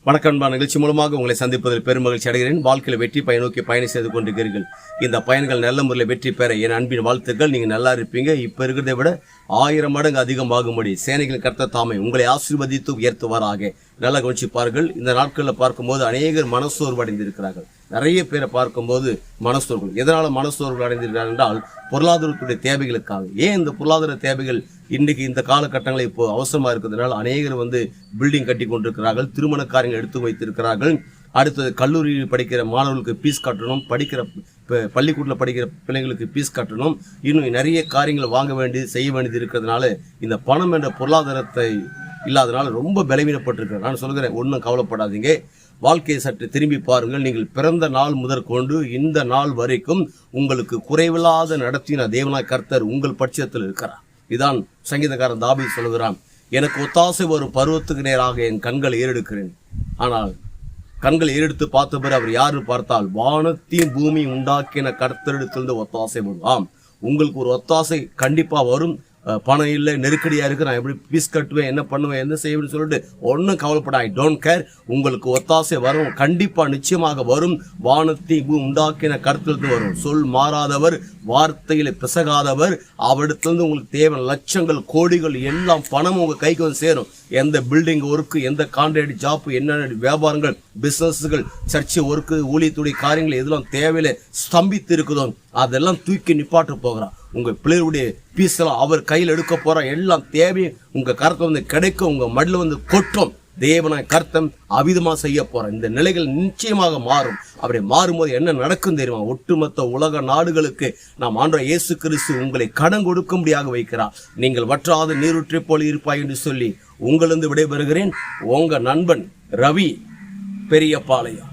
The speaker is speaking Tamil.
வணக்கம். நிகழ்ச்சி மூலமாக உங்களை சந்திப்பதில் பெருமகிழ்ச்சி அடைகிறேன். வாழ்க்கையில் வெற்றி நோக்கி பயணம் செய்து கொண்டிருக்கிறீர்கள். இந்த பயன்கள் நல்ல முறையில் வெற்றி பெற என் அன்பின் வாழ்த்துக்கள். நீங்கள் நல்லா இருப்பீங்க. இப்ப இருக்கிறதை விட 1000 மடங்கு அதிகமாகும்படி சேனைகளின் கர்த்தர் தாமே உங்களை ஆசீர்வதித்து உயர்த்துவாராக. நல்லா கவனிச்சுப்பார்கள். இந்த நாட்களில் பார்க்கும்போது அநேகர் மனசோர்வு அடைந்திருக்கிறார்கள். நிறைய பேரை பார்க்கும்போது மனசோர்வு. எதனால மனசோர்வு அடைந்திருக்கிறார்கள் என்றால் பொருளாதாரத்துடைய தேவைகளுக்காக. ஏன் இந்த பொருளாதார தேவைகள் இன்னைக்கு இந்த காலகட்டங்களில் இப்போ அவசரமா இருக்கிறதுனால அநேகர் பில்டிங் கட்டி கொண்டிருக்கிறார்கள், திருமண காரியங்கள் எடுத்து வைத்திருக்கிறார்கள். அடுத்தது கல்லூரியில் படிக்கிற மாணவர்களுக்கு ஃபீஸ் கட்டணும், படிக்கிற பள்ளிக்கூடத்தில் படிக்கிற பிள்ளைங்களுக்கு ஃபீஸ் கட்டணும், இன்னும் நிறைய காரியங்கள் வாங்க வேண்டியது செய்ய வேண்டியது இருக்கிறதுனால இந்த பணம் என்ற பொருளாதாரத்தை இல்லாதனால ரொம்ப பலவீனப்பட்டிருக்கிறார். நான் சொல்கிறேன், ஒன்றும் கவலைப்படாதீங்க. வாழ்க்கையை சற்று திரும்பி பாருங்கள். நீங்கள் பிறந்த நாள் முதற்கொண்டு இந்த நாள் வரைக்கும் உங்களுக்கு குறைவில்லாத நடத்தின தேவனாய் கர்த்தர் உங்கள் பட்சத்தில் இருக்கிறார். இதான் சங்கீதக்காரன் தாவீது சொல்கிறான், எனக்கு ஒத்தாசை வரும் பருவத்துக்கு நேராக என் கண்களை ஏறெடுக்கிறேன். ஆனால் கண்களை ஏறெடுத்து பார்த்த பிறகு அவர் யாரு பார்த்தால் வானத்தையும் பூமி உண்டாக்கின கர்த்தரிடத்திலிருந்து ஒத்தாசை வரும். ஆம், உங்களுக்கு ஒரு ஒத்தாசை கண்டிப்பா வரும். பணம் இல்லை, நெருக்கடியா இருக்கு, நான் எப்படி ஃபீஸ் கட்டுவேன், என்ன பண்ணுவேன், என்ன செய்வேன்னு சொல்லிட்டு ஒன்றும் கவலைப்பட, ஐ டோன்ட் கேர். உங்களுக்கு ஒத்தாசை வரும், கண்டிப்பா நிச்சயமாக வரும். வானத்தை உண்டாக்கின கருத்திலிருந்து வரும். சொல் மாறாதவர், வார்த்தையில பிசகாதவர், அவரிடத்திலிருந்து உங்களுக்கு தேவை லட்சங்கள் கோடிகள் எல்லாம் பணம் உங்க கைக்கு வந்து சேரும். எந்த பில்டிங் ஒர்க்கு, எந்த கான்ட்ராக்ட் ஜாப், என்ன வியாபாரங்கள், பிசினஸ்கள், சர்ச்சை ஒர்க்கு, ஊழியத்துடைய காரியங்கள் எதெல்லாம் தேவையில ஸ்தம்பித்து இருக்குதோ அதெல்லாம் தூக்கி நிப்பாட்டு போகிறார். உங்க பிள்ளைகளுடைய பீஸ் எல்லாம் அவர் கையில் எடுக்க போற, எல்லாம் தேவையும் உங்க கருத்தை கிடைக்கும், உங்க மடில கொட்டும். தேவனாய் கர்த்தம் அவிதமா செய்ய போற. இந்த நிலைகள் நிச்சயமாக மாறும். அப்படி மாறும்போது என்ன நடக்கும் தெரியுமா? ஒட்டுமொத்த உலக நாடுகளுக்கு நாம் ஆண்டவர் இயேசு கிறிஸ்து உங்களை கடன் கொடுக்கும்படியாக வைக்கிறார். நீங்கள் வற்றாத நீரூற்றை போல இருப்பாய் என்று சொல்லி உங்களிருந்து விடைபெறுகிறேன். உங்க நண்பன் ரவி, பெரியபாளையம்.